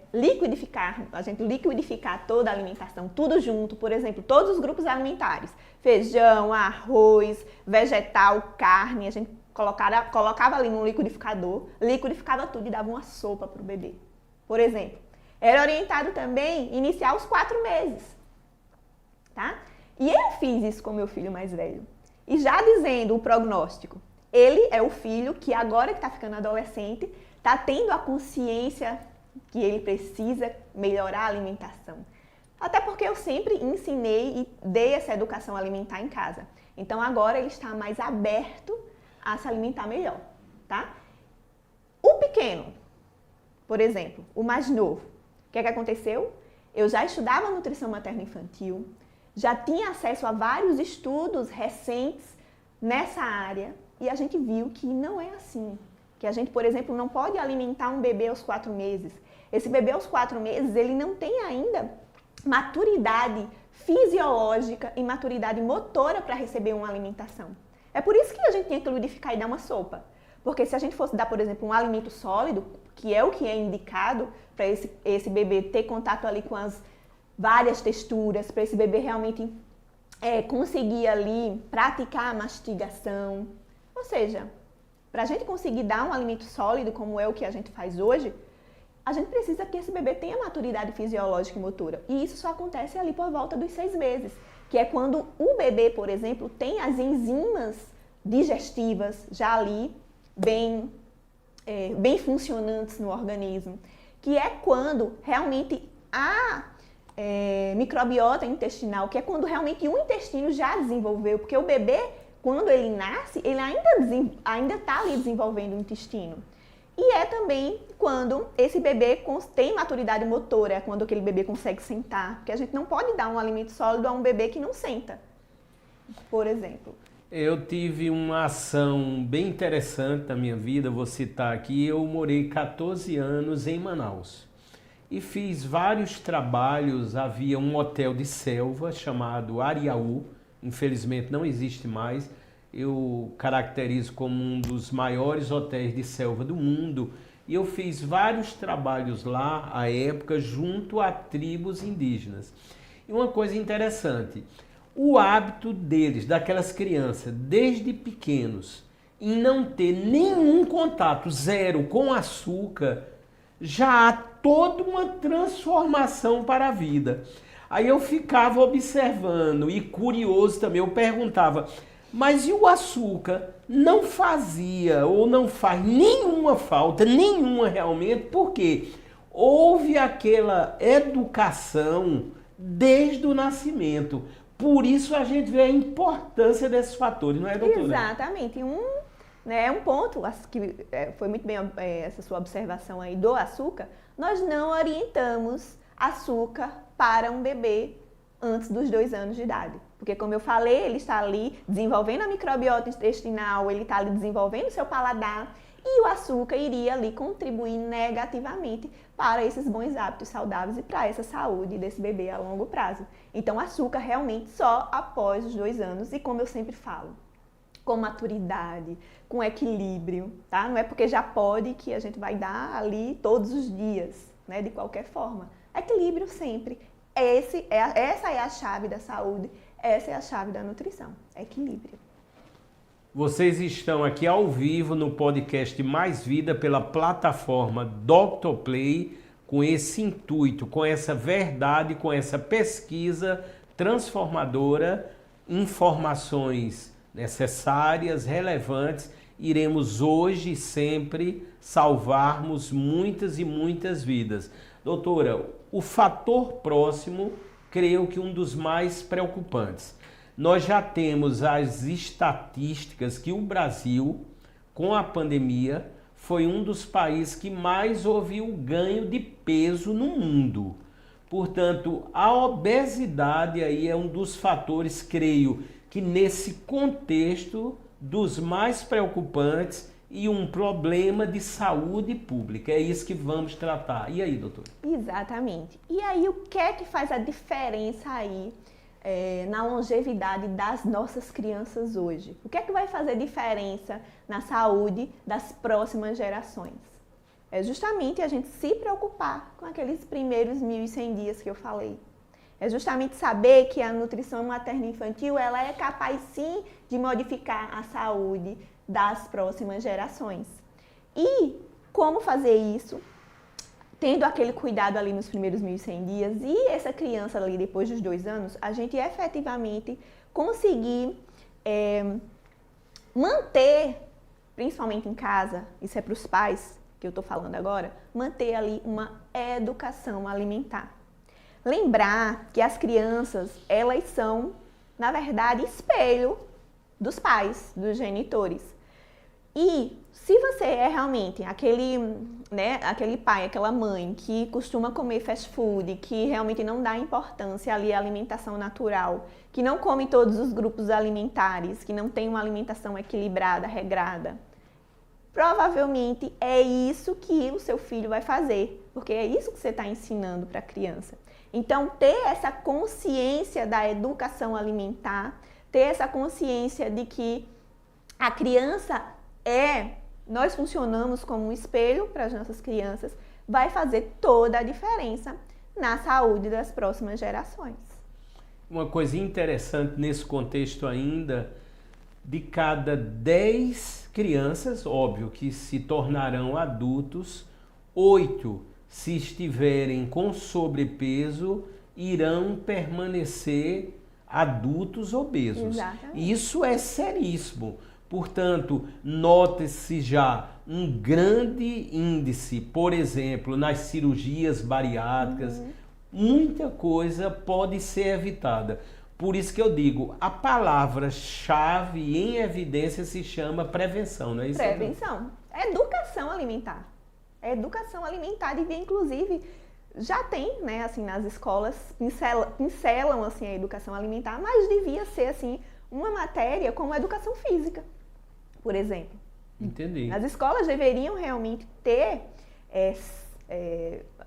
[SPEAKER 2] a gente liquidificar toda a alimentação, tudo junto, por exemplo, todos os grupos alimentares, feijão, arroz, vegetal, carne, a gente colocava ali no liquidificador, liquidificava tudo e dava uma sopa para o bebê. Por exemplo, era orientado também iniciar aos 4 meses, tá? E eu fiz isso com meu filho mais velho. E já dizendo o prognóstico, ele é o filho que agora que está ficando adolescente, está tendo a consciência que ele precisa melhorar a alimentação. Até porque eu sempre ensinei e dei essa educação alimentar em casa. Então agora ele está mais aberto a se alimentar melhor, tá? O pequeno, por exemplo, o mais novo, o que aconteceu? Eu já estudava nutrição materno-infantil, já tinha acesso a vários estudos recentes nessa área e a gente viu que não é assim. Que a gente, por exemplo, não pode alimentar um bebê aos 4 meses. Esse bebê aos 4 meses, ele não tem ainda maturidade fisiológica e maturidade motora para receber uma alimentação. É por isso que a gente tinha que ludificar e dar uma sopa. Porque se a gente fosse dar, por exemplo, um alimento sólido, que é o que é indicado para esse bebê ter contato ali com as várias texturas, para esse bebê realmente conseguir ali praticar a mastigação. Ou seja, para a gente conseguir dar um alimento sólido, como é o que a gente faz hoje, a gente precisa que esse bebê tenha maturidade fisiológica e motora. E isso só acontece ali por volta dos 6 meses, que é quando o bebê, por exemplo, tem as enzimas digestivas já ali bem bem funcionantes no organismo, que é quando realmente a microbiota intestinal, que é quando realmente o intestino já desenvolveu, porque o bebê, quando ele nasce, ele ainda está ali desenvolvendo o intestino. E é também quando esse bebê tem maturidade motora, é quando aquele bebê consegue sentar, porque a gente não pode dar um alimento sólido a um bebê que não senta, por exemplo.
[SPEAKER 1] Eu tive uma ação bem interessante na minha vida, vou citar aqui. Eu morei 14 anos em Manaus e fiz vários trabalhos. Havia um hotel de selva chamado Ariaú, infelizmente não existe mais. Eu caracterizo como um dos maiores hotéis de selva do mundo e eu fiz vários trabalhos lá à época junto a tribos indígenas. E uma coisa interessante, o hábito deles, daquelas crianças, desde pequenos, em não ter nenhum contato, zero, com açúcar, já há toda uma transformação para a vida. Aí eu ficava observando e curioso também, eu perguntava, mas e o açúcar não fazia ou não faz nenhuma falta, nenhuma realmente, porque houve aquela educação desde o nascimento. Por isso a gente vê a importância desses fatores, não é, doutora?
[SPEAKER 2] Exatamente. Um ponto que foi muito bem essa sua observação aí do açúcar, nós não orientamos açúcar para um bebê antes dos 2 anos de idade. Porque, como eu falei, ele está ali desenvolvendo a microbiota intestinal, ele está ali desenvolvendo o seu paladar e o açúcar iria ali contribuir negativamente para esses bons hábitos saudáveis e para essa saúde desse bebê a longo prazo. Então, açúcar realmente só após os 2 anos e, como eu sempre falo, com maturidade, com equilíbrio, tá? Não é porque já pode que a gente vai dar ali todos os dias, né? De qualquer forma. Equilíbrio sempre. Essa é a chave da saúde, essa é a chave da nutrição, equilíbrio.
[SPEAKER 1] Vocês estão aqui ao vivo no podcast Mais Vida pela plataforma Dr. Play, com esse intuito, com essa verdade, com essa pesquisa transformadora, informações necessárias, relevantes. Iremos hoje sempre salvarmos muitas e muitas vidas. Doutora, o fator próximo, creio que um dos mais preocupantes. Nós já temos as estatísticas que o Brasil, com a pandemia, foi um dos países que mais houve o ganho de peso no mundo. Portanto, a obesidade aí é um dos fatores, creio, que nesse contexto dos mais preocupantes e um problema de saúde pública. É isso que vamos tratar. E aí, doutor?
[SPEAKER 2] Exatamente. E aí, o que é que faz a diferença aí na longevidade das nossas crianças hoje? O que é que vai fazer diferença na saúde das próximas gerações? É justamente a gente se preocupar com aqueles primeiros 1.100 dias que eu falei. É justamente saber que a nutrição materno-infantil ela é capaz sim de modificar a saúde das próximas gerações. E como fazer isso? Tendo aquele cuidado ali nos primeiros 1.100 dias e essa criança ali depois dos 2 anos, a gente efetivamente conseguir manter, principalmente em casa, isso é para os pais que eu estou falando agora, manter ali uma educação alimentar. Lembrar que as crianças, elas são, na verdade, espelho dos pais, dos genitores. E se você é realmente aquele pai, aquela mãe que costuma comer fast food, que realmente não dá importância ali à alimentação natural, que não come todos os grupos alimentares, que não tem uma alimentação equilibrada, regrada, provavelmente é isso que o seu filho vai fazer, porque é isso que você está ensinando para a criança. Então, ter essa consciência da educação alimentar, ter essa consciência de que a criança nós funcionamos como um espelho para as nossas crianças, vai fazer toda a diferença na saúde das próximas gerações.
[SPEAKER 1] Uma coisa interessante nesse contexto ainda, de cada 10 crianças, óbvio que se tornarão adultos, 8, se estiverem com sobrepeso, irão permanecer adultos obesos.
[SPEAKER 2] Exatamente.
[SPEAKER 1] Isso é seríssimo, Portanto, nota-se já um grande índice, por exemplo, nas cirurgias bariátricas, muita coisa pode ser evitada. Por isso que eu digo, a palavra-chave em evidência se chama prevenção, não é isso?
[SPEAKER 2] Prevenção. Educação alimentar. Educação alimentar devia, inclusive, já tem, né, assim, nas escolas, pincelam assim, a educação alimentar, mas devia ser, assim, uma matéria como a educação física, por exemplo.
[SPEAKER 1] Entendi.
[SPEAKER 2] As escolas deveriam realmente ter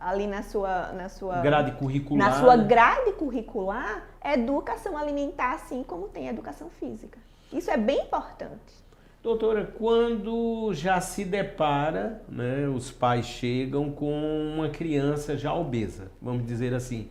[SPEAKER 2] ali na sua
[SPEAKER 1] grade curricular.
[SPEAKER 2] Na sua grade curricular, educação alimentar, assim como tem educação física. Isso é bem importante.
[SPEAKER 1] Doutora, quando já se depara, né, os pais chegam com uma criança já obesa, vamos dizer assim,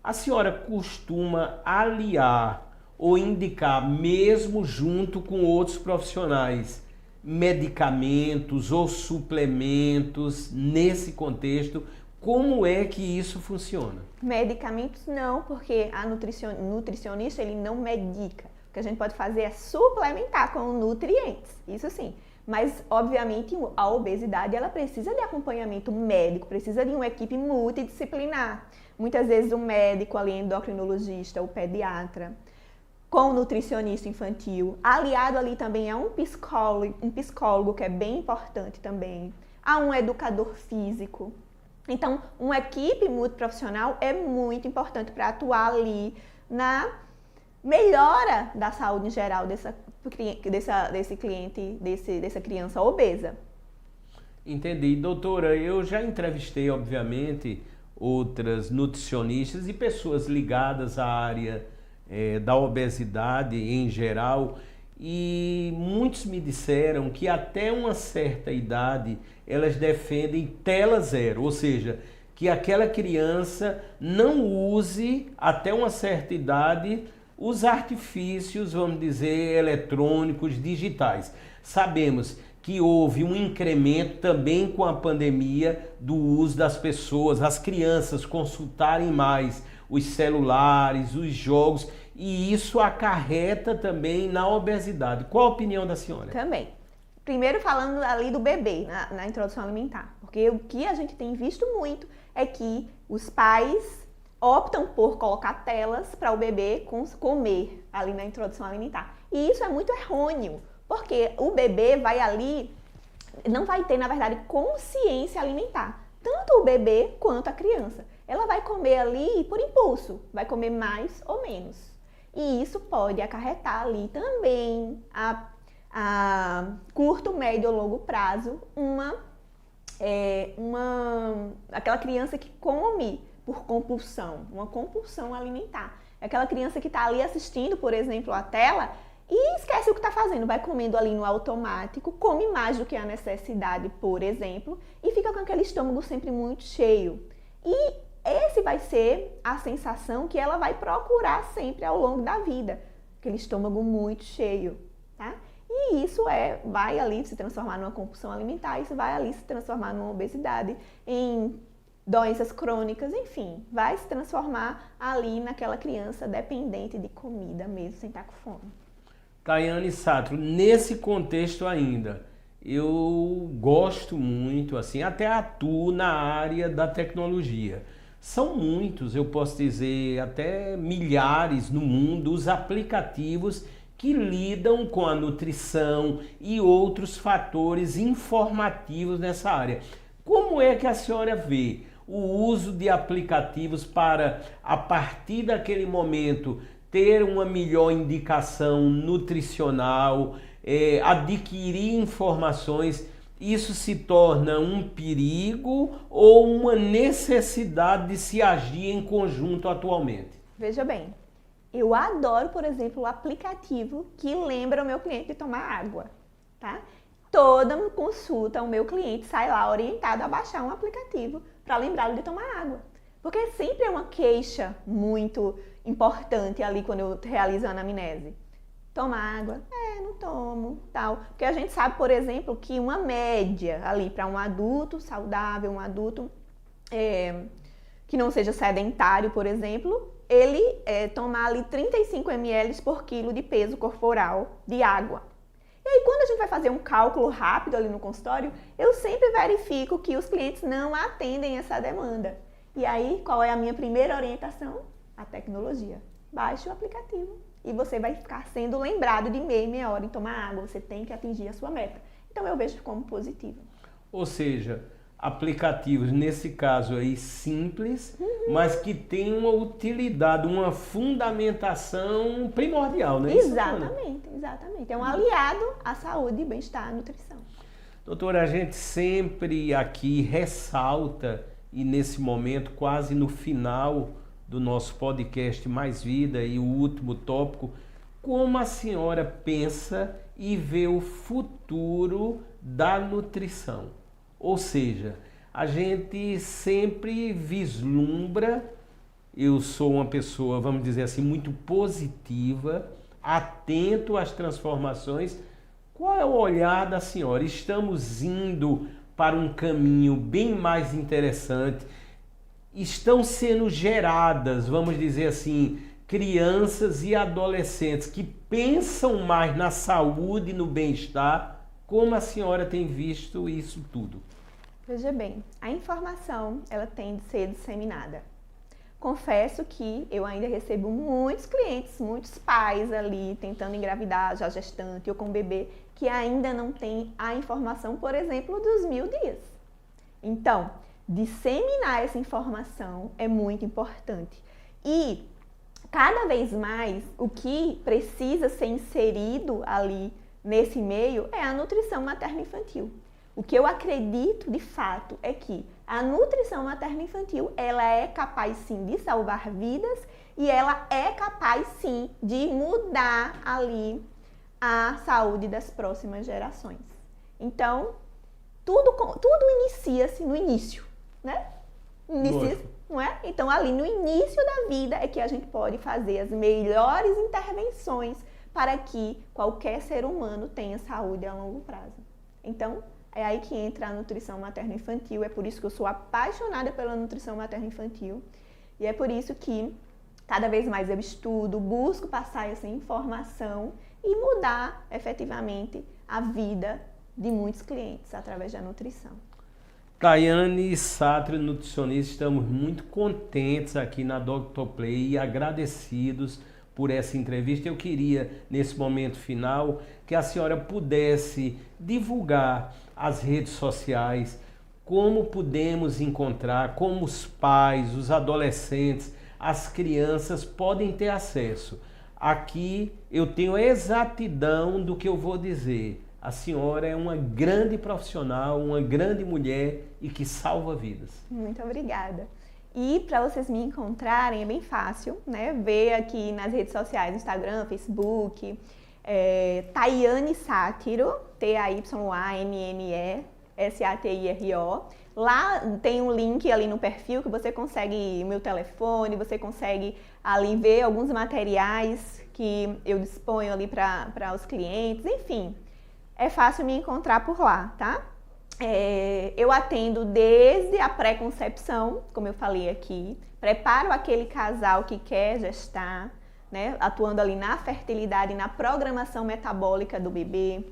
[SPEAKER 1] a senhora costuma aliar ou indicar, mesmo junto com outros profissionais, medicamentos ou suplementos nesse contexto? Como é que isso funciona?
[SPEAKER 2] Medicamentos não, porque a nutricionista ele não medica. O que a gente pode fazer é suplementar com nutrientes, isso sim. Mas, obviamente, a obesidade ela precisa de acompanhamento médico, precisa de uma equipe multidisciplinar. Muitas vezes o médico, ali, endocrinologista, o pediatra, com o nutricionista infantil, aliado ali também a um psicólogo que é bem importante também, a um educador físico. Então, uma equipe multiprofissional é muito importante para atuar ali na melhora da saúde em geral desse cliente, dessa criança obesa.
[SPEAKER 1] Entendi. Doutora, eu já entrevistei, obviamente, outras nutricionistas e pessoas ligadas à área da obesidade em geral, e muitos me disseram que até uma certa idade elas defendem tela zero, ou seja, que aquela criança não use até uma certa idade os artifícios, vamos dizer, eletrônicos, digitais. Sabemos que houve um incremento também com a pandemia do uso das pessoas, as crianças consultarem mais os celulares, os jogos, e isso acarreta também na obesidade. Qual a opinião da senhora?
[SPEAKER 2] Também. Primeiro falando ali do bebê, na introdução alimentar, porque o que a gente tem visto muito é que os pais optam por colocar telas para o bebê comer ali na introdução alimentar. E isso é muito errôneo, porque o bebê vai ali, não vai ter, na verdade, consciência alimentar. Tanto o bebê quanto a criança. Ela vai comer ali por impulso, vai comer mais ou menos. E isso pode acarretar ali também, a curto, médio ou longo prazo, aquela criança que come por compulsão, uma compulsão alimentar. É aquela criança que está ali assistindo, por exemplo, a tela e esquece o que está fazendo, vai comendo ali no automático, come mais do que a necessidade, por exemplo, e fica com aquele estômago sempre muito cheio. E esse vai ser a sensação que ela vai procurar sempre ao longo da vida, aquele estômago muito cheio, tá? E isso vai ali se transformar numa compulsão alimentar, isso vai ali se transformar numa obesidade, em doenças crônicas, enfim, vai se transformar ali naquela criança dependente de comida mesmo, sem estar com fome.
[SPEAKER 1] Tayane Sattro, nesse contexto ainda, eu gosto muito, assim, até atuo na área da tecnologia. São muitos, eu posso dizer, até milhares no mundo, os aplicativos que lidam com a nutrição e outros fatores informativos nessa área. Como é que a senhora vê o uso de aplicativos para, a partir daquele momento, ter uma melhor indicação nutricional, adquirir informações? Isso se torna um perigo ou uma necessidade de se agir em conjunto atualmente?
[SPEAKER 2] Veja bem, eu adoro, por exemplo, o aplicativo que lembra o meu cliente de tomar água, tá? Toda consulta, o meu cliente sai lá orientado a baixar um aplicativo para lembrá-lo de tomar água. Porque sempre é uma queixa muito importante ali quando eu realizo a anamnese. Toma água? Não tomo, tal. Porque a gente sabe, por exemplo, que uma média ali para um adulto saudável, um adulto que não seja sedentário, por exemplo, ele tomar ali 35 ml por quilo de peso corporal de água. E aí, quando a gente vai fazer um cálculo rápido ali no consultório, eu sempre verifico que os clientes não atendem essa demanda. E aí, qual é a minha primeira orientação? A tecnologia. Baixe o aplicativo e você vai ficar sendo lembrado de meia hora em tomar água. Você tem que atingir a sua meta. Então, eu vejo como positivo.
[SPEAKER 1] Ou seja, aplicativos, nesse caso aí, simples, mas que tem uma utilidade, uma fundamentação primordial, né?
[SPEAKER 2] Exatamente. É um aliado à saúde, bem-estar, à nutrição.
[SPEAKER 1] Doutora, a gente sempre aqui ressalta, e nesse momento, quase no final do nosso podcast Mais Vida e o último tópico, como a senhora pensa e vê o futuro da nutrição. Ou seja, a gente sempre vislumbra, eu sou uma pessoa, vamos dizer assim, muito positiva, atento às transformações. Qual é o olhar da senhora? Estamos indo para um caminho bem mais interessante. Estão sendo geradas, vamos dizer assim, crianças e adolescentes que pensam mais na saúde e no bem-estar. Como a senhora tem visto isso tudo?
[SPEAKER 2] Veja bem, a informação ela tem de ser disseminada. Confesso que eu ainda recebo muitos clientes, muitos pais ali tentando engravidar, já gestante ou com bebê, que ainda não tem a informação, por exemplo, dos 1000 dias. Então, disseminar essa informação é muito importante. E cada vez mais o que precisa ser inserido ali nesse meio é a nutrição materno-infantil. O que eu acredito de fato é que a nutrição materno-infantil ela é capaz sim de salvar vidas e ela é capaz sim de mudar ali a saúde das próximas gerações. Então, tudo inicia-se no início, né? Não é? Então, ali no início da vida é que a gente pode fazer as melhores intervenções para que qualquer ser humano tenha saúde a longo prazo. Então, é aí que entra a nutrição materno-infantil, é por isso que eu sou apaixonada pela nutrição materno-infantil e é por isso que cada vez mais eu estudo, busco passar essa informação e mudar efetivamente a vida de muitos clientes através da nutrição.
[SPEAKER 1] Tayane Sátiro, nutricionista, estamos muito contentes aqui na Dr. Play e agradecidos por essa entrevista. Eu queria, nesse momento final, que a senhora pudesse divulgar as redes sociais, como podemos encontrar, como os pais, os adolescentes, as crianças podem ter acesso. Aqui eu tenho exatidão do que eu vou dizer. A senhora é uma grande profissional, uma grande mulher e que salva vidas. Muito
[SPEAKER 2] obrigada. E para vocês me encontrarem é bem fácil, né? Ver aqui nas redes sociais, Instagram, Facebook, Tayane Sátiro, TAYANNE-SATIRO. Lá tem um link ali no perfil que você consegue, meu telefone, você consegue ali ver alguns materiais que eu disponho ali para os clientes, enfim. É fácil me encontrar por lá, tá? Eu atendo desde a pré-concepção, como eu falei aqui, preparo aquele casal que quer gestar, né? Atuando ali na fertilidade, na programação metabólica do bebê.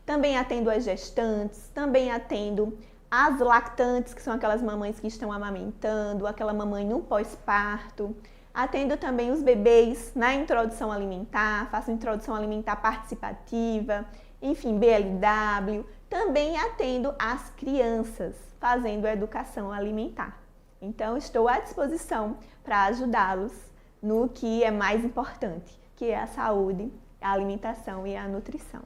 [SPEAKER 2] Também atendo as gestantes, também atendo as lactantes, que são aquelas mamães que estão amamentando, aquela mamãe no pós-parto. Atendo também os bebês na introdução alimentar, faço introdução alimentar participativa, enfim, BLW. Também atendo as crianças, fazendo educação alimentar. Então, estou à disposição para ajudá-los no que é mais importante, que é a saúde, a alimentação e a nutrição.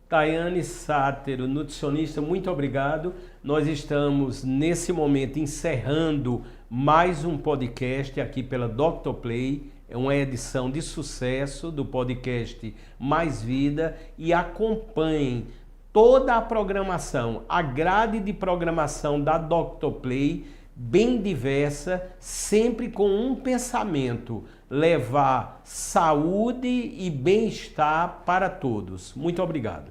[SPEAKER 1] Tayane Sátiro, nutricionista, muito obrigado. Nós estamos, nesse momento, encerrando mais um podcast aqui pela Dr. Play. É uma edição de sucesso do podcast Mais Vida e acompanhem toda a programação, a grade de programação da Dr. Play, bem diversa, sempre com um pensamento, levar saúde e bem-estar para todos. Muito obrigado.